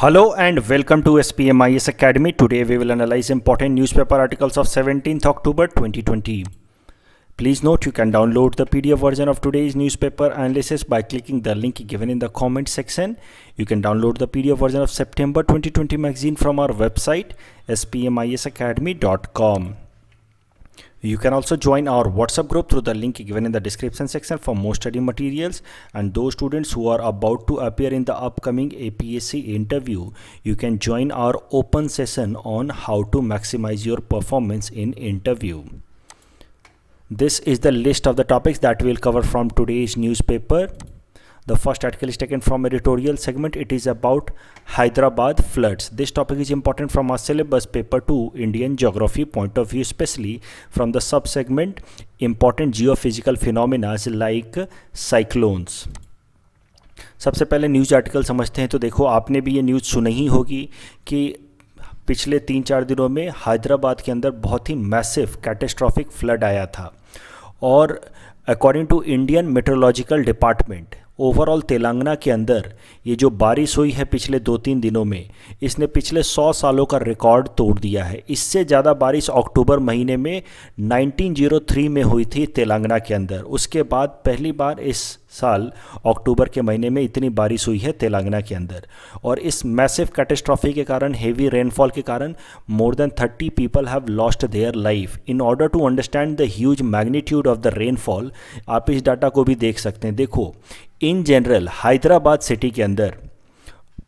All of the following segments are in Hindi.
Hello and welcome to SPMIS Academy. Today we will analyze important newspaper articles of 17th October 2020. Please note you can download the PDF version of today's newspaper analysis by clicking the link given in the comment section. You can download the PDF version of September 2020 magazine from our website spmisacademy.com. You can also join our WhatsApp group through the link given in the description section for more study materials, and those students who are about to appear in the upcoming APSC interview, you can join our open session on how to maximize your performance in interview. This is the list of the topics that we'll cover from today's newspaper. The first article is taken from editorial segment. It is about Hyderabad floods. This topic is important from our syllabus paper 2 Indian geography point of view, especially from the sub-segment important geophysical phenomena like cyclones. सबसे पहले न्यूज़ आर्टिकल समझते हैं। तो देखो, आपने भी ये न्यूज़ सुनी ही होगी कि पिछले 3-4 दिनों में हैदराबाद के अंदर बहुत ही मैसिव कैटेस्ट्रॉफिक फ्लड आया था, और according to Indian meteorological department overall Telangana के अंदर ये जो बारिश हुई है पिछले 2-3 दिनों में, इसने पिछले 100 सालों का रिकॉर्ड तोड़ दिया है। इससे ज़्यादा बारिश अक्टूबर महीने में 1903 में हुई थी तेलंगाना के अंदर। उसके बाद पहली बार इस साल अक्टूबर के महीने में इतनी बारिश हुई है तेलंगाना के अंदर, और इस मैसिव कैटेस्ट्रॉफी के कारण, हेवी रेनफॉल के कारण more than 30 people have lost their life. In order to understand the huge magnitude of the rainfall, आप इस डाटा को भी देख सकते हैं। देखो, इन जनरल हैदराबाद सिटी के अंदर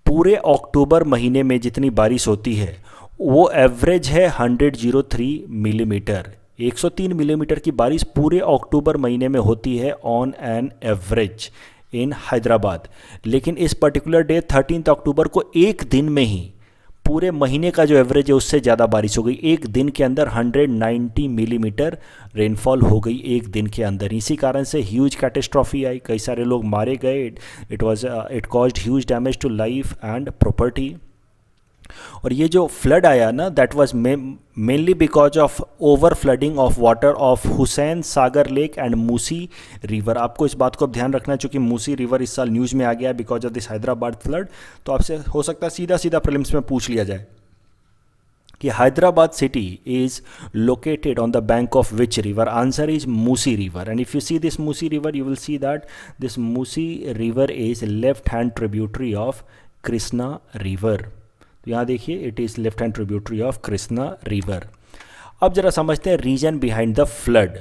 पूरे अक्टूबर महीने में जितनी बारिश होती है वो एवरेज है 103 मिलीमीटर। 103 मिलीमीटर की बारिश पूरे अक्टूबर महीने में होती है on an average in Hyderabad. लेकिन इस पर्टिकुलर डे 13 अक्टूबर को एक दिन में ही पूरे महीने का जो एवरेज है उससे ज़्यादा बारिश हो गई। एक दिन के अंदर 190 मिलीमीटर रेनफॉल हो गई एक दिन के अंदर। इसी कारण से ह्यूज कैटेस्ट्रॉफी आई, कई सारे लोग मारे गए। It caused huge damage to life and property. और ये जो फ्लड आया ना, that was mainly because of over flooding of water of Hussain Sagar lake and Musi river. आपको इस बात को ध्यान रखना, चूँकि मूसी रिवर इस साल न्यूज़ में आ गया because of this Hyderabad flood. तो आपसे हो सकता है सीधा सीधा प्रीलिम्स में पूछ लिया जाए कि Hyderabad city is located on the bank of which river. Answer is Musi river. And if you see this Musi river, you will see that this Musi river is left hand tributary of Krishna river. यहाँ देखिए, it is left hand tributary of Krishna river. अब जरा समझते हैं रीजन बिहाइंड द फ्लड।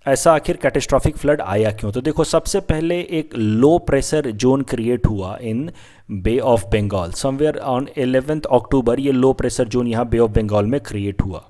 ऐसा आखिर कैटेस्ट्रॉफिक फ्लड आया क्यों? तो देखो, सबसे पहले एक लो प्रेशर जोन क्रिएट हुआ इन बे ऑफ बंगाल। समवेयर ऑन 11 अक्टूबर ये लो प्रेशर जोन यहाँ बे ऑफ बंगाल में क्रिएट हुआ,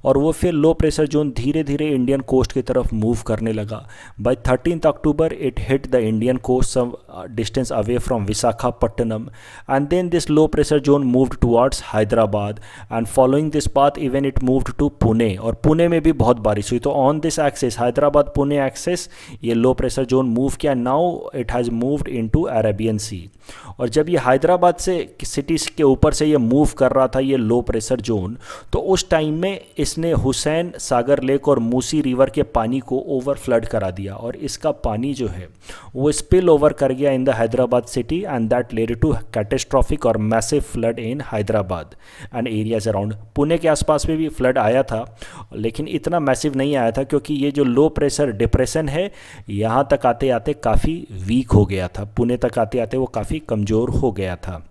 और वो फिर लो प्रेशर जोन धीरे धीरे इंडियन कोस्ट की तरफ मूव करने लगा। By 13 October it hit the Indian coast some distance away from Visakhapatnam, and then this low pressure zone moved towards Hyderabad, and following this path even it moved to Pune, और पुणे में भी बहुत बारिश हुई। तो on this axis, Hyderabad Pune axis, ये लो प्रेशर जोन मूव किया। Now it has moved into Arabian sea. और जब ये हैदराबाद से सिटीज़ के ऊपर से ये मूव कर रहा था ये लो प्रेशर जोन, तो उस टाइम में इसने हुसैन सागर लेक और मूसी रिवर के पानी को ओवर फ्लड करा दिया, और इसका पानी जो है वो स्पिल ओवर कर गया in the Hyderabad city, and that led to catastrophic और massive flood in Hyderabad and areas around. Pune के आसपास में भी फ्लड आया था, लेकिन इतना मैसिव नहीं आया था, क्योंकि ये जो लो प्रेशर डिप्रेशन है यहाँ तक आते आते काफ़ी वीक हो गया था। पुणे तक आते आते वो काफ़ी कमज़ोर हो गया था।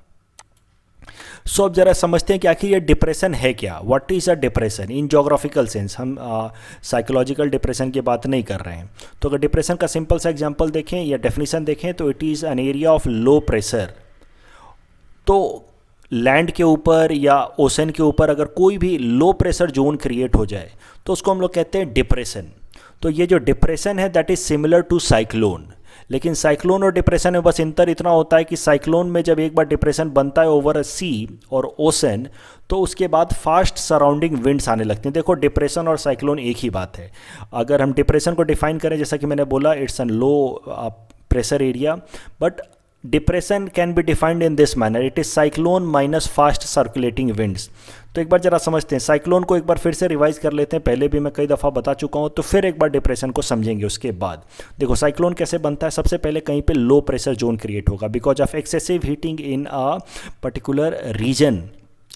सो अब जरा समझते हैं कि आखिर ये डिप्रेशन है क्या। What is a depression in geographical sense? हम साइकोलॉजिकल डिप्रेशन की बात नहीं कर रहे हैं। तो अगर डिप्रेशन का सिंपल सा एग्जांपल देखें या डेफिनेशन देखें, तो it is an area of low pressure. तो लैंड के ऊपर या ओशन के ऊपर अगर कोई भी लो प्रेशर जोन क्रिएट हो जाए तो उसको हम लोग कहते हैं डिप्रेशन। तो ये जो डिप्रेशन है that is similar to cyclone. लेकिन साइक्लोन और डिप्रेशन में बस अंतर इतना होता है कि साइक्लोन में जब एक बार डिप्रेशन बनता है ओवर अ सी और ओशन, तो उसके बाद फास्ट सराउंडिंग विंड्स आने लगती हैं। देखो, डिप्रेशन और साइक्लोन एक ही बात है। अगर हम डिप्रेशन को डिफाइन करें, जैसा कि मैंने बोला, it's an low pressure area, but depression can be defined in this manner, it is cyclone minus fast circulating winds. तो एक बार जरा समझते हैं साइक्लोन को, एक बार फिर से रिवाइज कर लेते हैं, पहले भी मैं कई दफ़ा बता चुका हूँ, तो फिर एक बार डिप्रेशन को समझेंगे उसके बाद। देखो साइक्लोन कैसे बनता है, सबसे पहले कहीं पे लो प्रेशर जोन क्रिएट होगा because of excessive heating in a particular region,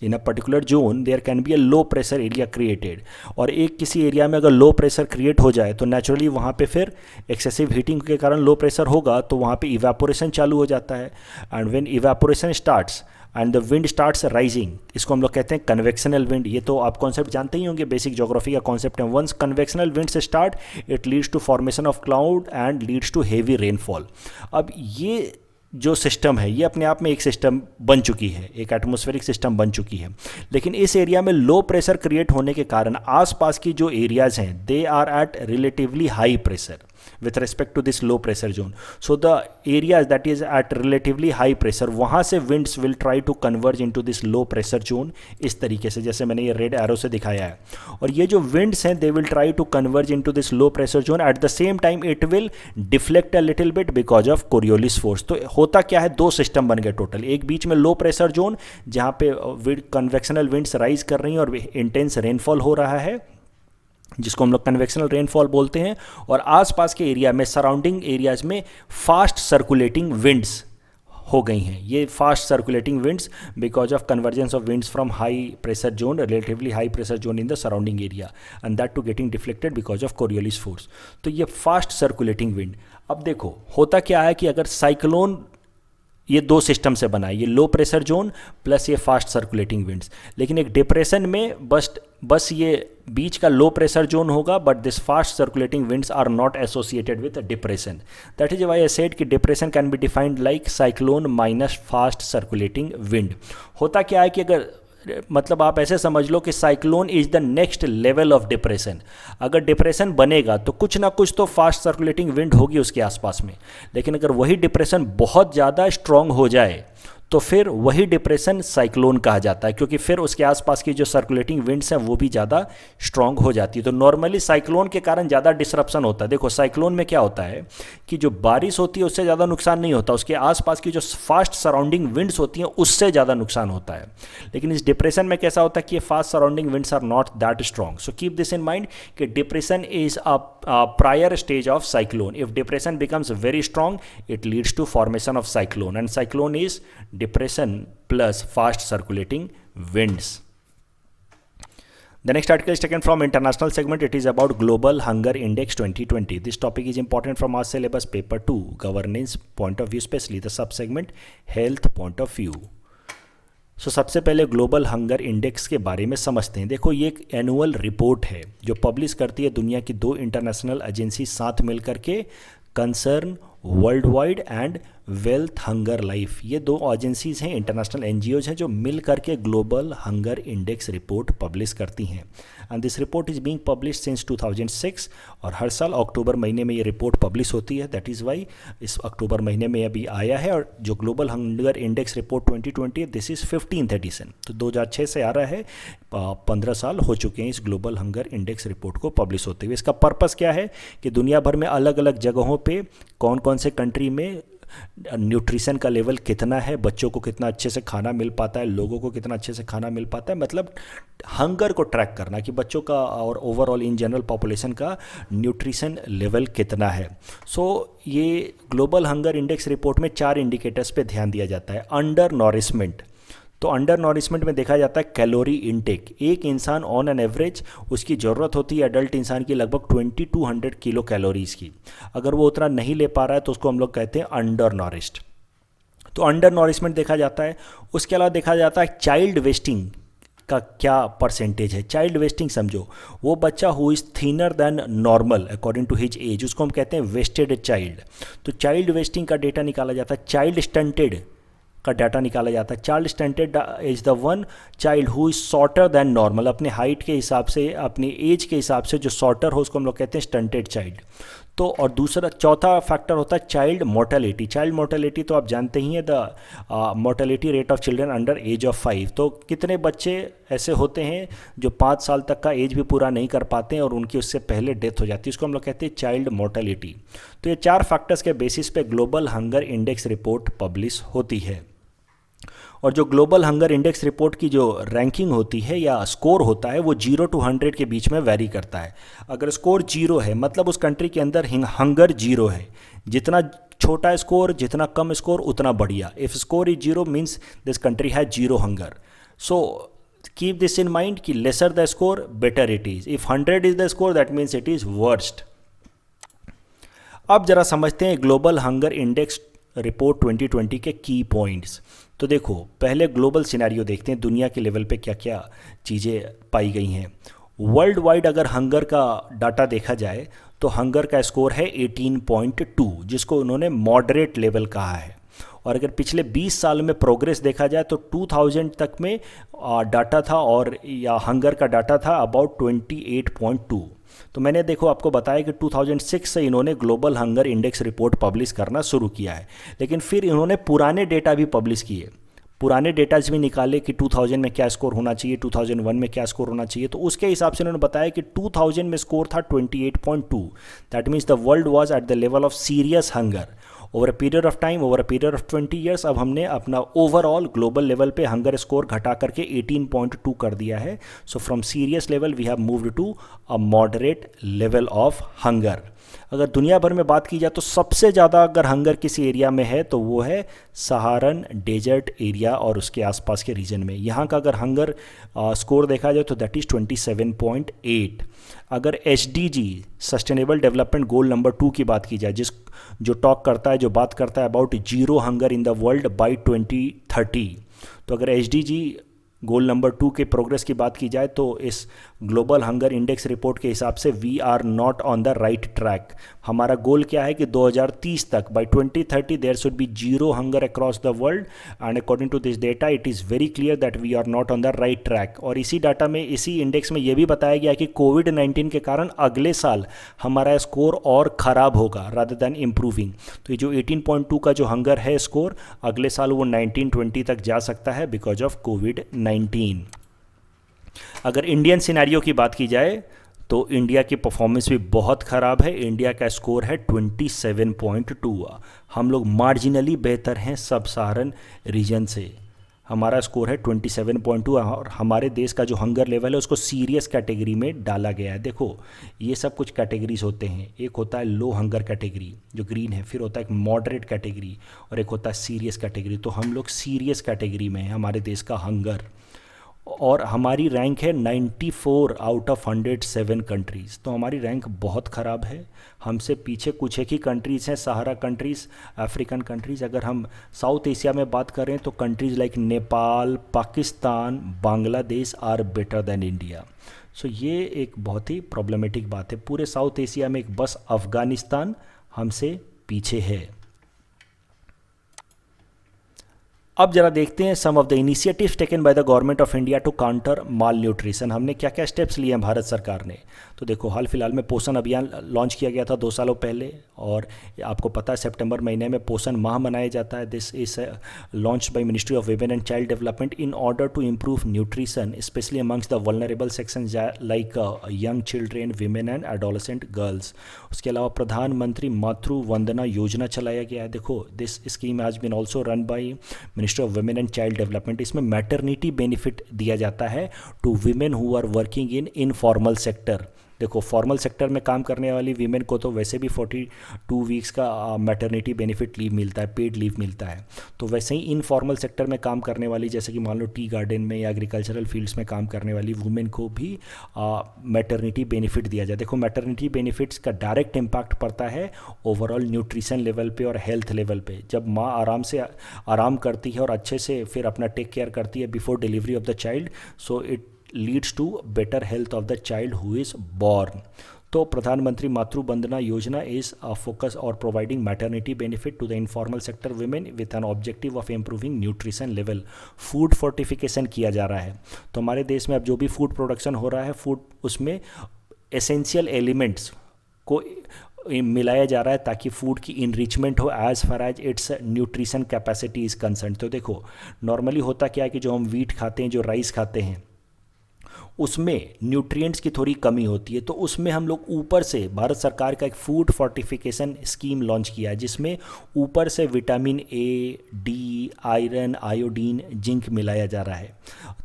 in a particular zone there can be a low pressure area created. और एक किसी एरिया में अगर लो प्रेशर क्रिएट हो जाए तो नेचुरली वहाँ पे फिर एक्सेसिव हीटिंग के कारण लो प्रेशर होगा, तो वहाँ पे इवेपोरेशन चालू हो जाता है। And when evaporation starts and the wind starts rising, इसको हम लोग कहते हैं कन्वेक्शनल विंड। ये तो आप कॉन्सेप्ट जानते ही होंगे, बेसिक ज्योग्राफी का कॉन्सेप्ट है। वंस कन्वेक्शनल विंड से start it leads to formation of cloud and leads to heavy rainfall. अब ये जो सिस्टम है ये अपने आप में एक सिस्टम बन चुकी है, एक एटमॉस्फेरिक सिस्टम बन चुकी है, लेकिन इस एरिया में लो प्रेशर क्रिएट होने के कारण आसपास की जो एरियाज हैं they are at relatively high pressure with respect to this low pressure zone. So the areas that is at relatively high pressure, वहाँ से winds will try to converge into this low pressure zone इस तरीके से, जैसे मैंने ये रेड एरो से दिखाया है। और ये जो winds हैं they will try to converge into this low pressure zone, at the same time it will deflect a little bit because of Coriolis force। तो होता क्या है, दो सिस्टम बन गए टोटल, एक बीच में लो प्रेशर जोन जहाँ पे कन्वेक्शनल विंड्स राइज कर रही हैं और इंटेंस रेनफॉल हो रहा है जिसको हम लोग कन्वेक्शनल रेनफॉल बोलते हैं, और आसपास के एरिया में सराउंडिंग एरियाज में फास्ट सर्कुलेटिंग विंड्स हो गई हैं। ये fast circulating winds because of convergence of winds from high pressure zone, relatively high pressure zone in the surrounding area and that too getting deflected because of Coriolis force. तो ये फास्ट सर्कुलेटिंग विंड। अब देखो होता क्या है कि अगर साइक्लोन, ये दो सिस्टम से बना है, ये लो प्रेशर जोन प्लस ये फास्ट सर्कुलेटिंग विंड्स, लेकिन एक डिप्रेशन में बस ये बीच का लो प्रेशर जोन होगा, but this fast circulating winds are not associated with depression. That is why I said कि depression can be defined like cyclone minus fast circulating wind. होता क्या है कि अगर मतलब आप ऐसे समझ लो कि cyclone is the next level of depression. अगर डिप्रेशन बनेगा तो कुछ ना कुछ तो फास्ट सर्कुलेटिंग विंड होगी उसके आसपास में, लेकिन अगर वही डिप्रेशन बहुत ज़्यादा स्ट्रांग हो जाए तो फिर वही डिप्रेशन साइक्लोन कहा जाता है, क्योंकि फिर उसके आसपास की जो सर्कुलेटिंग विंड्स हैं वो भी ज़्यादा स्ट्रांग हो जाती है। तो नॉर्मली साइक्लोन के कारण ज़्यादा डिसरप्शन होता है। देखो साइक्लोन में क्या होता है कि जो बारिश होती है उससे ज़्यादा नुकसान नहीं होता, उसके आसपास की जो फास्ट सराउंडिंग विंड्स होती हैं उससे ज़्यादा नुकसान होता है। लेकिन इस डिप्रेशन में कैसा होता है कि ये fast surrounding winds are not that strong. So keep this in mind कि depression is a prior stage of cyclone. If depression becomes very strong it leads to formation of cyclone, and cyclone is depression plus fast circulating winds. The next article is taken from international segment. It is about Global Hunger Index 2020. This topic is important from our syllabus paper 2, governance point of view, especially the subsegment health point of view. सो सबसे पहले ग्लोबल हंगर इंडेक्स के बारे में समझते हैं। देखो ये एक एनुअल रिपोर्ट है जो पब्लिश करती है दुनिया की दो इंटरनेशनल एजेंसी साथ मिलकर के, concern world wide and wealth hunger life. ये दो एजेंसीज हैं, इंटरनेशनल एनजीओज हैं जो मिल करके global hunger index report publish करती हैं। And this report is being publish since 2006 और हर साल अक्टूबर महीने में ये रिपोर्ट पब्लिश होती है। दैट इज़ वाई इस अक्टूबर महीने में अभी आया है। और जो global hunger index report 2020 this is 15th edition, तो 2006 से आ रहा है, 15 साल हो चुके हैं इस ग्लोबल हंगर इंडेक्स रिपोर्ट को पब्लिश होते हुए। इसका पर्पस क्या है कि दुनिया भर में अलग अलग जगहों पे कौन कौन से कंट्री में न्यूट्रिशन का लेवल कितना है, बच्चों को कितना अच्छे से खाना मिल पाता है, लोगों को कितना अच्छे से खाना मिल पाता है, मतलब हंगर को ट्रैक करना कि बच्चों का और ओवरऑल इन जनरल पॉपुलेशन का न्यूट्रिशन लेवल कितना है। सो ये ग्लोबल हंगर इंडेक्स रिपोर्ट में 4 इंडिकेटर्स पे ध्यान दिया जाता है। अंडर नॉरिशमेंट, तो अंडर नॉरिशमेंट में देखा जाता है कैलोरी इनटेक। एक इंसान ऑन एन एवरेज उसकी ज़रूरत होती है अडल्ट इंसान की लगभग 2200 किलो कैलोरीज़ की। अगर वो उतना नहीं ले पा रहा है तो उसको हम लोग कहते हैं अंडर नॉरिश्ड। तो अंडर नॉरिशमेंट देखा जाता है। उसके अलावा देखा जाता है चाइल्ड वेस्टिंग का क्या परसेंटेज है। चाइल्ड वेस्टिंग समझो, वो बच्चा who is thinner than normal according to his age, उसको हम कहते हैं वेस्टेड चाइल्ड। तो चाइल्ड वेस्टिंग का डेटा निकाला जाता है। चाइल्ड स्टंटेड का डाटा निकाला जाता है। Child stunted is the one child who is shorter than normal, अपने हाइट के हिसाब से, अपनी एज के हिसाब से जो शॉर्टर हो उसको हम लोग कहते हैं स्टंटेड चाइल्ड। तो और दूसरा चौथा फैक्टर होता है चाइल्ड मोर्टेलिटी। चाइल्ड मोर्टेलिटी तो आप जानते ही हैं, the mortality rate of children under as of 5। तो कितने बच्चे ऐसे होते हैं जो 5 साल तक का एज भी पूरा नहीं कर पाते हैं और उनकी उससे पहले डेथ हो जाती है, इसको हम लोग कहते हैं चाइल्ड मोर्टेलिटी। तो ये 4 फैक्टर्स के बेसिस पे global hunger index report publish होती है। और जो ग्लोबल हंगर इंडेक्स रिपोर्ट की जो रैंकिंग होती है या स्कोर होता है वो 0 to 100 के बीच में वैरी करता है। अगर स्कोर 0 है मतलब उस कंट्री के अंदर हंगर 0 है। जितना छोटा स्कोर, जितना कम स्कोर, उतना बढ़िया। If score is 0 means this country has 0 hunger. So keep this in mind कि lesser the score better it is. If 100 is the score that means it is worst. अब जरा समझते हैं ग्लोबल हंगर इंडेक्स रिपोर्ट 2020 के की पॉइंट्स। तो देखो, पहले ग्लोबल सिनेरियो देखते हैं, दुनिया के लेवल पे क्या क्या चीज़ें पाई गई हैं। वर्ल्ड वाइड अगर हंगर का डाटा देखा जाए तो हंगर का स्कोर है 18.2, जिसको उन्होंने मॉडरेट लेवल कहा है। और अगर पिछले 20 साल में प्रोग्रेस देखा जाए तो 2000 तक में डाटा था और या हंगर का डाटा था अबाउट 28.2। तो मैंने देखो आपको बताया कि 2006 से इन्होंने global hunger index report publish करना शुरू किया है, लेकिन फिर इन्होंने पुराने डेटा भी पब्लिश किए, पुराने डेटाज भी निकाले कि 2000 में क्या स्कोर होना चाहिए, 2001 में क्या स्कोर होना चाहिए। तो उसके हिसाब से उन्होंने बताया कि 2000 में स्कोर था 28.2। That means the world was at the level of serious hunger. Over a period of time, over a period of 20 years, अब हमने अपना ओवरऑल ग्लोबल लेवल पे हंगर स्कोर घटा करके 18.2 कर दिया है। So from serious level we have moved to a moderate level of hunger. अगर दुनिया भर में बात की जाए तो सबसे ज़्यादा अगर हंगर किसी एरिया में है तो वो है सहारन डेजर्ट एरिया और उसके आसपास के रीजन में। यहाँ का अगर हंगर स्कोर देखा जाए तो दैट इज़ 27.8। अगर SDG sustainable development goal number 2 की बात की जाए, जो टॉक करता है, जो बात करता है about 0 hunger in the world by 2030, तो अगर SDG गोल नंबर 2 के प्रोग्रेस की बात की जाए तो इस ग्लोबल हंगर इंडेक्स रिपोर्ट के हिसाब से we are not on the right track. हमारा गोल क्या है कि 2030 तक by 2030 there should be 0 hunger across the world, and according to this data it is very clear that we are not on the right track. और इसी डाटा में, इसी इंडेक्स में ये भी बताया गया कि कोविड-19 के कारण अगले साल हमारा स्कोर और ख़राब होगा रादर दैन इम्प्रूविंग। तो ये जो 18.2 का जो हंगर है स्कोर, अगले साल वो 19-20 तक जा सकता है बिकॉज ऑफ कोविड-19। अगर इंडियन सिनेरियो की बात की जाए तो इंडिया की परफॉर्मेंस भी बहुत ख़राब है। इंडिया का स्कोर है 27.2। हम लोग मार्जिनली बेहतर हैं सब सहारन रीजन से। हमारा स्कोर है 27.2 और हमारे देश का जो हंगर लेवल है उसको सीरियस कैटेगरी में डाला गया है। देखो, ये सब कुछ कैटेगरीज होते हैं। एक होता है लो हंगर कैटेगरी जो ग्रीन है, फिर होता है एक मॉडरेट कैटेगरी और एक होता है सीरियस कैटेगरी। तो हम लोग सीरियस कैटेगरी में हैं, हमारे देश का हंगर, और हमारी रैंक है 94 आउट ऑफ 107 कंट्रीज़। तो हमारी रैंक बहुत ख़राब है। हमसे पीछे कुछ एक ही कंट्रीज़ हैं, सहारा कंट्रीज़, अफ्रीकन कंट्रीज़। अगर हम साउथ एशिया में बात करें तो countries like Nepal, Pakistan, Bangladesh are better than India. So ये एक बहुत ही प्रॉब्लमेटिक बात है। पूरे साउथ एशिया में एक बस अफ़गानिस्तान हमसे पीछे है। अब जरा देखते हैं some of the initiatives taken by the government of India to counter malnutrition. हमने क्या क्या स्टेप्स लिए हैं भारत सरकार ने। तो देखो, हाल फिलहाल में पोषण अभियान लॉन्च किया गया था 2 सालों पहले, और आपको पता है सितंबर महीने में पोषण माह मनाया जाता है। This is launch by ministry of women and child development in order to improve nutrition specially amongst the vulnerable sections like young children, women and adolescent girls. उसके अलावा प्रधानमंत्री मातृ वंदना योजना चलाया गया है। देखो, this scheme has been also run by ministry of women and child development. इसमें मैटरनिटी बेनिफिट दिया जाता है to women who are working in informal sector. देखो, फॉर्मल सेक्टर में काम करने वाली वीमेन को तो वैसे भी 42 वीक्स का मैटरनिटी बेनिफिट लीव मिलता है, पेड लीव मिलता है। तो वैसे ही इनफॉर्मल सेक्टर में काम करने वाली, जैसे कि मान लो टी गार्डन में या एग्रीकल्चरल फील्ड्स में काम करने वाली वुमेन को भी मैटरनिटी बेनिफिट दिया जाए। देखो, मैटरनिटी बेनिफिट्स का डायरेक्ट इम्पैक्ट पड़ता है ओवरऑल न्यूट्रिशन लेवल पे और हेल्थ लेवल पे। जब माँ आराम करती है और अच्छे से फिर अपना टेक केयर करती है before delivery of the child, so it leads to better health of the child who is born. तो प्रधानमंत्री मातृ Vandana Yojana is a focus or providing maternity benefit to the informal sector women with an objective of improving nutrition level. Food fortification किया जा रहा है। तो हमारे देश में अब जो भी फूड प्रोडक्शन हो रहा है, फूड उसमें एसेंशियल एलिमेंट्स को मिलाया जा रहा है ताकि फूड की इनरिचमेंट हो as far as its nutrition capacity is concern. तो देखो नॉर्मली होता क्या है कि जो हम व्हीट खाते हैं, जो राइस खाते हैं, उसमें न्यूट्रिएंट्स की थोड़ी कमी होती है। तो उसमें हम लोग ऊपर से, भारत सरकार का एक फूड फोर्टिफिकेशन स्कीम लॉन्च किया है जिसमें ऊपर से vitamin A, D, iron, iodine, zinc मिलाया जा रहा है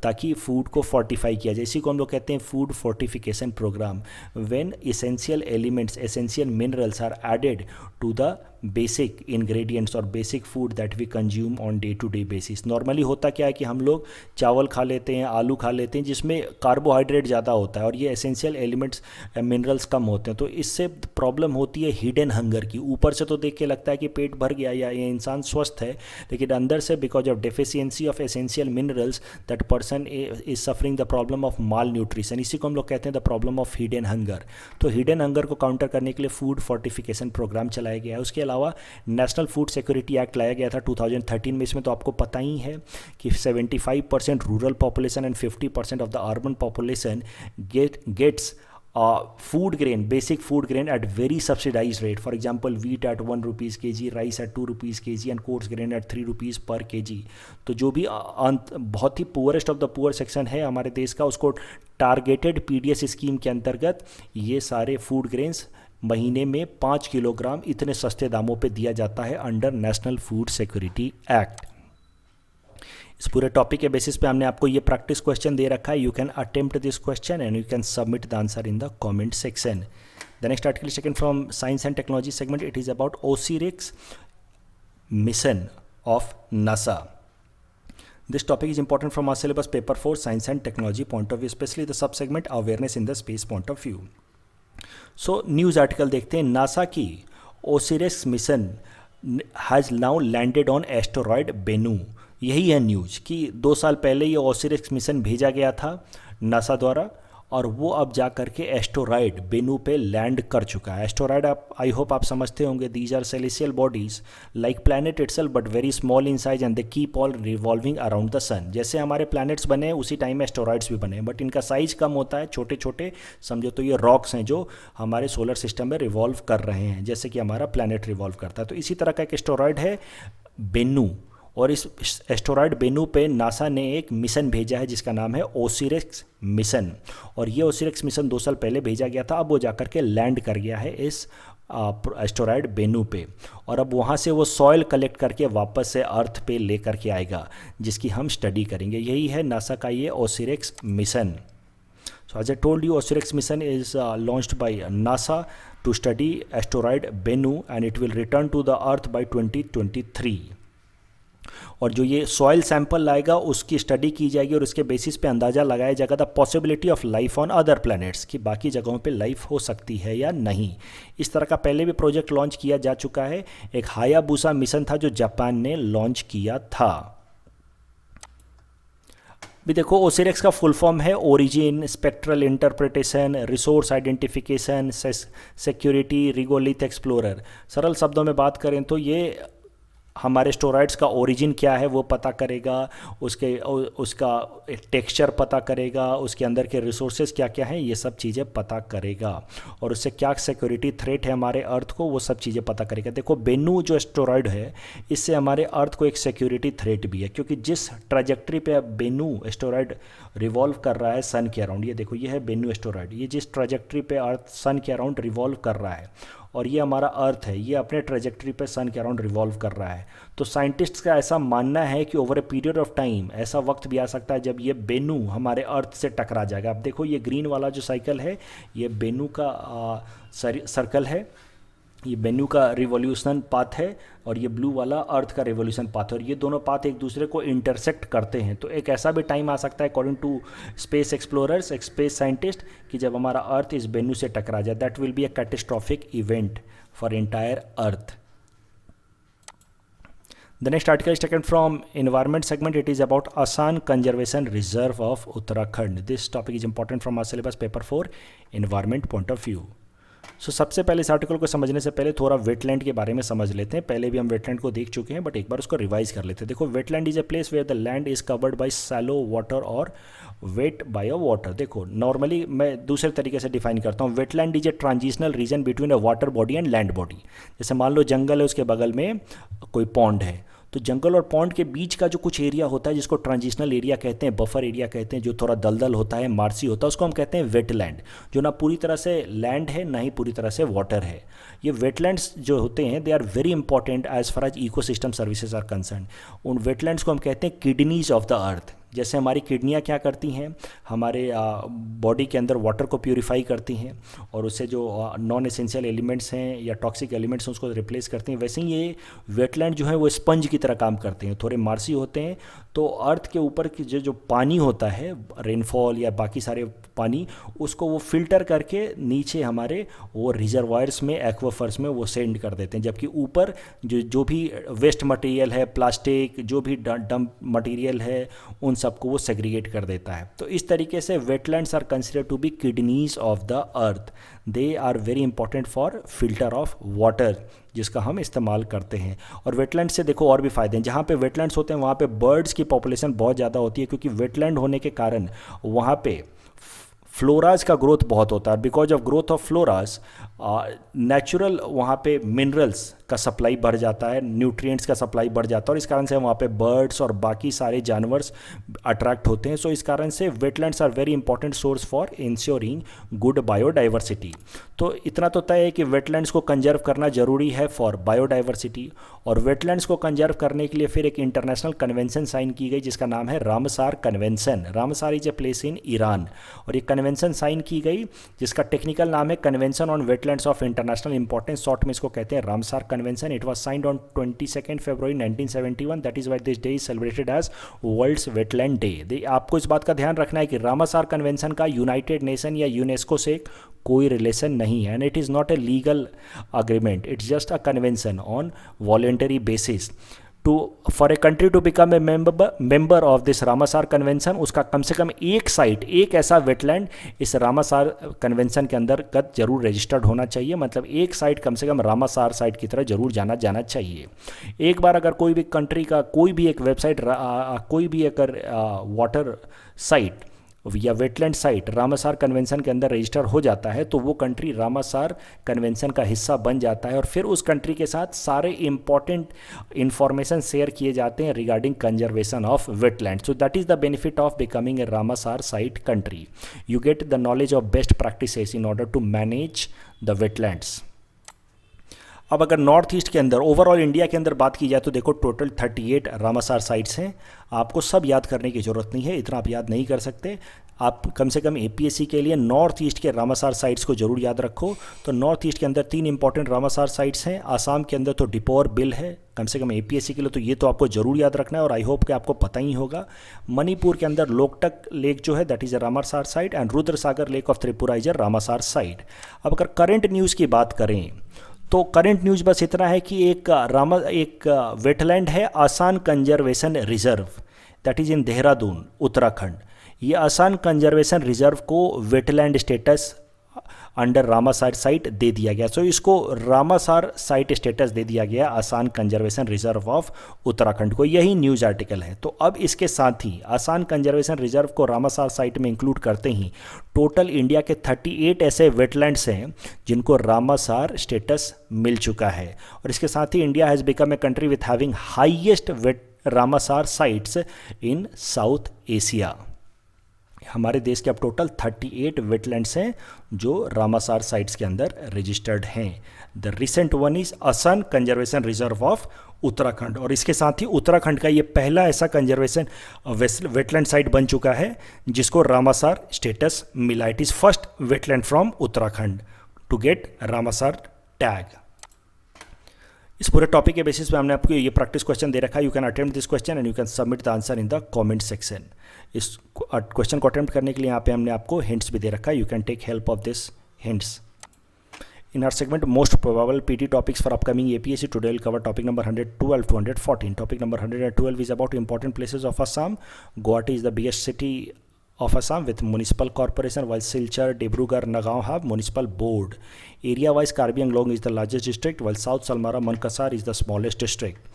ताकि फूड को फोर्टिफाई किया जाए। इसी को हम लोग कहते हैं food fortification program. When essential elements, essential minerals are added to the basic ingredients और basic food that we consume on day to day basis. Normally होता क्या है कि हम लोग चावल खा लेते हैं, आलू खा लेते हैं जिसमें कार्बोहाइड्रेट ज़्यादा होता है और ये एसेंशियल एलिमेंट्स मिनरल्स कम होते हैं। तो इससे प्रॉब्लम होती है हिडन हंगर की। ऊपर से तो देख के लगता है कि पेट भर गया या ये इंसान स्वस्थ है, लेकिन अंदर से because of deficiency of essential minerals that person is suffering the problem of mall nutrition. इसी को हम लोग कहते हैं the problem of hidden hunger. तो हिडन हंगर को काउंटर करने के लिए फूड फोर्टिफिकेशन प्रोग्राम चलाया गया है। उसके अलावा नेशनल फूड सिक्योरिटी एक्ट लाया गया था 2013 में। इसमें तो आपको पता ही है कि 75% rural population and 50% of the urban population gets food grain, basic food grain at very subsidized rate. For example, wheat at 1 rupees kg, rice at 2 rupees kg and coarse grain at 3 rupees per kg. तो जो भी बहुत ही poorest of the poor section है हमारे देश का, उसको टारगेटेड पीडीएस स्कीम के अंतर्गत ये सारे फूड ग्रेन्स महीने में 5 किलोग्राम इतने सस्ते दामों पे दिया जाता है under national food security act. इस पूरे टॉपिक के बेसिस पे हमने आपको ये प्रैक्टिस क्वेश्चन दे रखा है। You can attempt this question and you can submit the answer in the comment section. The next article is taken from Science and Technology segment. It is about OSIRIS mission of NASA. This topic is important from our syllabus paper 4 Science and Technology point of view, especially the subsegment awareness in the space point of view. So news article देखते हैं। नासा की OSIRIS mission has now landed on asteroid Bennu. यही है न्यूज़ कि 2 साल पहले ये OSIRIS मिशन भेजा गया था नासा द्वारा और वो अब जा कर के एस्टेरॉयड बेनू पे लैंड कर चुका है। एस्टेरॉयड आप आई होप आप समझते होंगे, these are celestial bodies like planet itself but very small in size and they keep all revolving around the sun. जैसे हमारे प्लैनेट्स बने हैं उसी टाइम में एस्टेरॉयड्स भी बने हैं, बट इनका साइज कम होता है, छोटे छोटे समझो तो ये रॉक्स हैं जो हमारे सोलर सिस्टम में रिवॉल्व कर रहे हैं जैसे कि हमारा प्लैनेट रिवॉल्व करता है। तो इसी तरह का एक एस्टेरॉयड है बेनू और इस एस्टेरॉयड बेनू पे नासा ने एक मिशन भेजा है जिसका नाम है OSIRIS मिशन। और ये OSIRIS मिशन 2 साल पहले भेजा गया था। अब वो जाकर के लैंड कर गया है इस एस्टेरॉयड बेनू पे और अब वहाँ से वो सॉइल कलेक्ट करके वापस से अर्थ पे ले करके आएगा जिसकी हम स्टडी करेंगे। यही है नासा का ये OSIRIS mission. So as I told you, OSIRIS mission is launched by NASA to study asteroid Bennu and it will return to the Earth by 2023. और जो ये सॉइल सैंपल लाएगा उसकी स्टडी की जाएगी और उसके बेसिस पे अंदाज़ा लगाया जाएगा the possibility of life on other planets कि बाकी जगहों पे लाइफ हो सकती है या नहीं। इस तरह का पहले भी प्रोजेक्ट लॉन्च किया जा चुका है। एक हायाबुसा मिशन था जो जापान ने लॉन्च किया था। भी देखो OSIRIS का फुल फॉर्म है origin, spectral interpretation, resource identification, security, regolith explorer. सरल शब्दों में बात करें तो ये हमारे एस्टेरॉयड्स का ओरिजिन क्या है वो पता करेगा, उसका टेक्सचर पता करेगा, उसके अंदर के रिसोर्सेज क्या क्या हैं ये सब चीज़ें पता करेगा और उससे क्या सिक्योरिटी थ्रेट है हमारे अर्थ को वो सब चीज़ें पता करेगा। देखो बेनू जो एस्टेरॉयड है इससे हमारे अर्थ को एक सिक्योरिटी थ्रेट भी है क्योंकि जिस ट्रैजेक्टरी पे बेनू एस्टेरॉयड रिवॉल्व कर रहा है सन के अराउंड, ये देखो ये है बेनू एस्टेरॉयड, ये जिस ट्रैजेक्टरी पे अर्थ सन के अराउंड रिवॉल्व कर रहा है और ये हमारा अर्थ है, ये अपने ट्रैजेक्टरी पे सन के अराउंड रिवॉल्व कर रहा है। तो साइंटिस्ट्स का ऐसा मानना है कि over a period of time ऐसा वक्त भी आ सकता है जब ये बेनू हमारे अर्थ से टकरा जाएगा। अब देखो ये ग्रीन वाला जो साइकिल है ये बेनू का सर्कल है, ये बेनू का रिवॉल्यूशन पाथ है और ये ब्लू वाला अर्थ का रिवॉल्यूशन पाथ है और ये दोनों पाथ एक दूसरे को इंटरसेक्ट करते हैं। तो एक ऐसा भी टाइम आ सकता है according to space explorers, space scientist, कि जब हमारा अर्थ इस बेनू से टकरा जाए। That will be a catastrophic event for entire earth. The next article is taken from environment segment. It is about Asan Conservation Reserve of Uttarakhand. This topic is important from our syllabus paper 4 environment point of view. सबसे पहले इस आर्टिकल को समझने से पहले थोड़ा वेटलैंड के बारे में समझ लेते हैं। पहले भी हम वेटलैंड को देख चुके हैं, बट एक बार उसको रिवाइज कर लेते हैं। देखो, wetland is a place where the land is covered by shallow water और वेट बाय अ वाटर। देखो, नॉर्मली मैं दूसरे तरीके से डिफाइन करता हूँ। Wetland is a transitional region between a water body and land body. जैसे मान लो जंगल है, उसके बगल में कोई पॉन्ड है, तो जंगल और पॉन्ड के बीच का जो कुछ एरिया होता है, जिसको ट्रांजिशनल एरिया कहते हैं, बफर एरिया कहते हैं, जो थोड़ा दलदल होता है, मार्सी होता है, उसको हम कहते हैं वेटलैंड। जो ना पूरी तरह से लैंड है, ना ही पूरी तरह से वाटर है। ये वेटलैंड्स जो होते हैं, they are very important as far as ecosystem services are concern. उन वेटलैंड्स को हम कहते हैं किडनीज ऑफ द अर्थ। जैसे हमारी किडनियाँ क्या करती हैं, हमारे बॉडी के अंदर वाटर को प्यूरिफाई करती हैं और उससे जो नॉन एसेंशियल एलिमेंट्स हैं या टॉक्सिक एलिमेंट्स हैं उसको रिप्लेस करती हैं। वैसे ही ये वेटलैंड जो है वो स्पंज की तरह काम करते हैं, थोड़े मार्सी होते हैं। तो अर्थ के ऊपर की जो पानी होता है, रेनफॉल या बाकी सारे पानी, उसको वो फिल्टर करके नीचे हमारे वो रिजर्वायर्स में, एक्वाफर्स में वो सेंड कर देते हैं। जबकि ऊपर जो भी वेस्ट मटेरियल है, प्लास्टिक, जो भी डंप मटेरियल है, उन सबको वो सेग्रीगेट कर देता है। तो इस तरीके से wetlands are considered to be kidneys of the earth. They are very important for filter of water, जिसका हम इस्तेमाल करते हैं। और वेटलैंड से देखो और भी फ़ायदे हैं। जहाँ पे वेटलैंड्स होते हैं वहाँ पे बर्ड्स की पॉपुलेशन बहुत ज़्यादा होती है, क्योंकि वेटलैंड होने के कारण वहाँ पे फ्लोराज का ग्रोथ बहुत होता है। Because of growth of floras, natural वहाँ पे मिनरल्स का सप्लाई बढ़ जाता है, न्यूट्रिएंट्स का सप्लाई बढ़ जाता है, और इस कारण से वहाँ पे बर्ड्स और बाकी सारे जानवर्स अट्रैक्ट होते हैं। सो इस कारण से wetlands are very important source for ensuring good biodiversity. तो इतना तो तय है कि वेटलैंड्स को कंजर्व करना जरूरी है फॉर बायोडाइवर्सिटी। और वेटलैंड्स को कंजर्व करने के लिए फिर एक इंटरनेशनल कन्वेंशन साइन की गई, जिसका नाम है Ramsar convention. Ramsar is a place in Iran, और ये कन्वेंशन साइन की गई, जिसका टेक्निकल नाम है convention on wetlands of international importance. Short में इसको कहते हैं Ramsar convention. It was signed on 22 February 1971। That is why this day is celebrated as world's wetland day. आपको इस बात का ध्यान रखना है कि रामसार कन्वेंशन का यूनाइटेड नेशन या यूनेस्को से कोई रिलेशन नहीं है, and it is not a legal agreement, it's just a convention on voluntary basis. For a country to become a member of this Ramsar convention, उसका कम से कम एक साइट, एक ऐसा वेटलैंड इस रामसार कन्वेंशन के अंतर्गत जरूर रजिस्टर्ड होना चाहिए। मतलब एक साइट कम से कम रामसार साइट की तरह जरूर जाना चाहिए। एक बार अगर कोई भी कंट्री का कोई भी एक वेबसाइट, कोई भी एक वाटर साइट या वेटलैंड साइट रामसार कन्वेंशन के अंदर रजिस्टर हो जाता है, तो वो कंट्री रामसार कन्वेंशन का हिस्सा बन जाता है, और फिर उस कंट्री के साथ सारे इंपॉर्टेंट इंफॉर्मेशन शेयर किए जाते हैं regarding conservation of wetland. So that is the benefit of becoming a Ramsar site country. You get the knowledge of best practices in order to manage the wetlands. अब अगर नॉर्थ ईस्ट के अंदर, ओवरऑल इंडिया के अंदर बात की जाए, तो देखो टोटल 38 रामसार साइट्स हैं। आपको सब याद करने की ज़रूरत नहीं है, इतना आप याद नहीं कर सकते। आप कम से कम एपीएससी के लिए नॉर्थ ईस्ट के रामसार साइट्स को जरूर याद रखो। तो नॉर्थ ईस्ट के अंदर 3 इंपॉर्टेंट रामसार साइट्स हैं। आसाम के अंदर तो डिपोर बिल है, कम से कम एपीएससी के लिए, तो ये तो आपको जरूर याद रखना है, और आई होप कि आपको पता ही होगा। मणिपुर के अंदर लोकटक लेक जो है, that is a Ramsar site, and Rudra Sagar lake of Tripura is a Ramsar site. अब अगर करंट न्यूज़ की बात करें, तो करंट न्यूज़ बस इतना है कि एक वेटलैंड है Asan conservation reserve, that is in Dehradun, Uttarakhand. ये आसान कंजर्वेशन रिजर्व को wetland status under Ramsar site दे दिया गया। सो इसको रामसार साइट स्टेटस दे दिया गया आसान कंजर्वेशन रिजर्व ऑफ उत्तराखंड को। यही न्यूज़ आर्टिकल है। तो अब इसके साथ ही आसान कंजर्वेशन रिजर्व को रामसार साइट में इंक्लूड करते ही टोटल इंडिया के 38 ऐसे वेटलैंड्स हैं जिनको रामसार स्टेटस मिल चुका है। और इसके साथ ही India has become a country with having highest Ramsar sites in South Asia. हमारे देश के अब टोटल 38 वेटलैंड्स हैं जो रामसार साइट्स के अंदर रजिस्टर्ड हैं। The recent one is Assam conservation reserve of Uttarakhand, और इसके साथ ही उत्तराखंड का ये पहला ऐसा कंजर्वेशन वेटलैंड साइट बन चुका है जिसको रामसार स्टेटस मिला। It is first wetland from Uttarakhand to get Ramsar tag. इस पूरे टॉपिक के बेसिस पे हमने आपको ये प्रैक्टिस क्वेश्चन दे रखा है। You can attempt this question and you can submit the answer in the comment section. इस क्वेश्चन को अटेम्प्ट करने के लिए यहाँ पे हमने आपको हिंट्स भी दे रखा है। You can take help of this hints. In our segment, most probable PT topics for upcoming APSC, today we'll cover topic number 112 to 114. Topic number 112 is about important places of Assam. Guwahati is the biggest city of Assam with municipal corporation, while Silchar, Dibrugarh, Nagaon have municipal board. Area-wise, Karbi Anglong is the largest district, while South Salmara, Mankasar is the smallest district.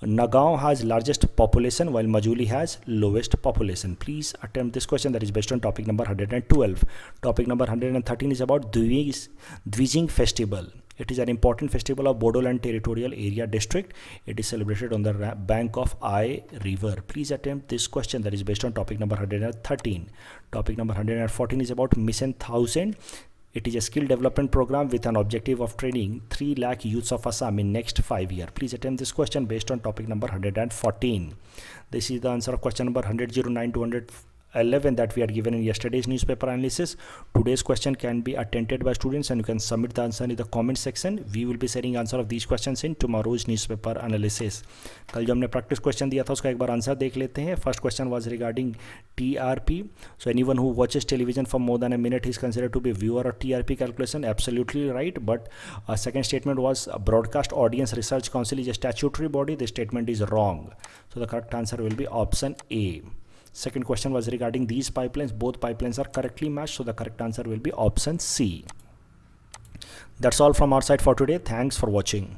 Nagaon has largest population, while Majuli has lowest population. Please attempt this question that is based on topic number 112. Topic number 113 is about Dvijing festival. It is an important festival of Bodoland Territorial Area District. It is celebrated on the bank of Ai River. Please attempt this question that is based on topic number 113. Topic number 114 is about Mission 1000. It is a skill development program with an objective of training 3 lakh youths of Assam in next 5 years. Please attempt this question based on topic number 114. This is the answer of question number 109 to 111 that we had given in yesterday's newspaper analysis. Today's question can be attempted by students and you can submit the answer in the comment section. We will be sharing answer of these questions in tomorrow's newspaper analysis. कल जो हमने प्रैक्टिस क्वेश्चन दिया था उसका एक बार आंसर देख लेते हैं. First question was regarding TRP. So anyone who watches television for more than a minute is considered to be viewer or TRP calculation. Absolutely right. But second statement was Broadcast Audience Research Council is a statutory body. This statement is wrong. So the correct answer will be option A. Second question was regarding these pipelines. Both pipelines are correctly matched, so the correct answer will be option C. That's all from our side for today. Thanks for watching.